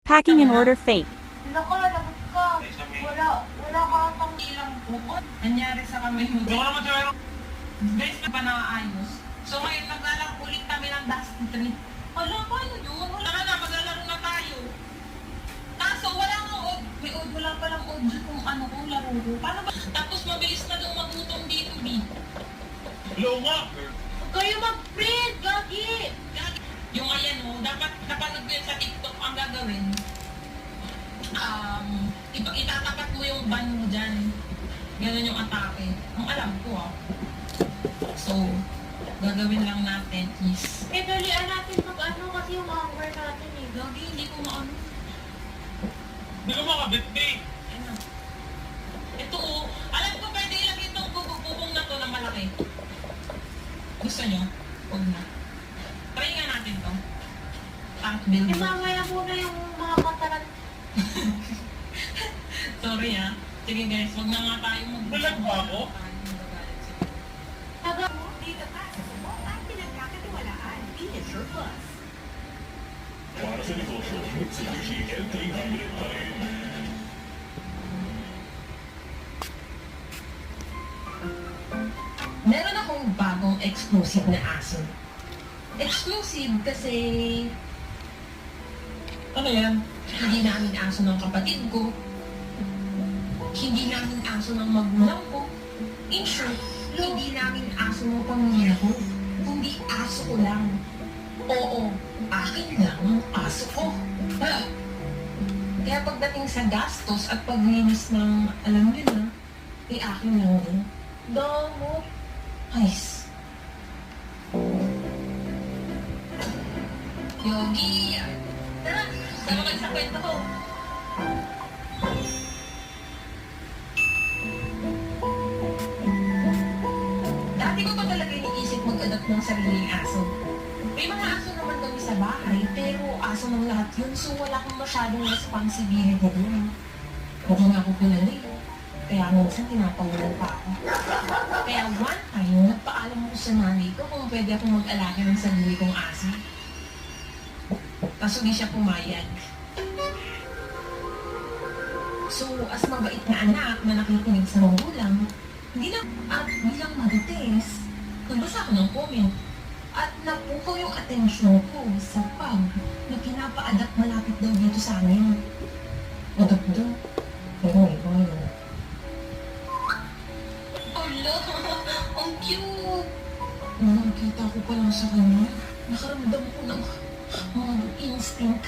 Packing an order fake. Wala ka, lagot ka. Wala ka pang ilang bukod. Nangyari sa kami. Hindi ko naman siya Guys, na pa naayos. So ngayon, maglalaro ulit kami ng Dusty Tree. Wala, paano yun? Wala ka na, maglalaro na tayo. Kaso, wala nga odd. May odd, wala palang odd kung ano kung laro ko. Paano ba? Tapos mabilis na daw magutom dito, B. Hello nga. Huwag kayo mag-print, Gagi! Yung ayan o, dapat napanood ko yun sa TikTok ang gagawin. Itatapat mo yung ban mo dyan. Ganun yung atake. Ang alam ko So, gagawin lang natin is... dalian natin mag-ano kasi yung hunger natin eh. Gagi, hindi ko maano. Hindi ko makabit eh. Ano? Ito alam ko pwede ilagay itong bubong na to na malaki. Gusto nyo? Huwag na. Try nga natin to. Tank build. Mamaya muna yung mga kataran. Sorry Sige guys, huwag na nga tayo Bulag ba ako? Taga mo? Dito pa sa Subok ang pinagkakatiwalaan, Finisher Plus. Para sa negosyo, Mitsubishi L300 pa rin. Meron akong bagong exclusive na aso. Exclusive kasi Ano yan? hindi namin aso ng kapatid ko. Hindi namin aso ng magulang ko. In short, hindi namin aso ng pamilya ko. Kundi aso ko lang. Oo, akin lang ang aso ko. Kaya pagdating sa gastos at paglinis ng, alam mo yun akin lang din. Damo. Ayos. Yogi! Tara, sama kayo sa kwento ko. Dati ko pa talaga iniisip mag-adopt ng sariling aso. May mga aso naman kami sa bahay, pero aso ng lahat yun, so wala akong masyadong responsibility doon. Huwag nga ako pinali. Kaya minsan tinapawalan pa ako. Kaya one time, nagpaalam ko sa nanay ko kung pwede akong mag-alaga ng sarili kong aso. Kaso di siya pumayag. So, as mabait na anak na nakikinig sa magulang, hindi lang at bilang marites, nagbasa ako ng comment at napukaw yung atensyon ko sa pag na pinapa-adapt malapit daw dito sa amin. Adapt daw. Pero ikaw yun. Ala, ang cute! Nung nakita ko pa lang sa kanya, nakaramdam ko ng instinct.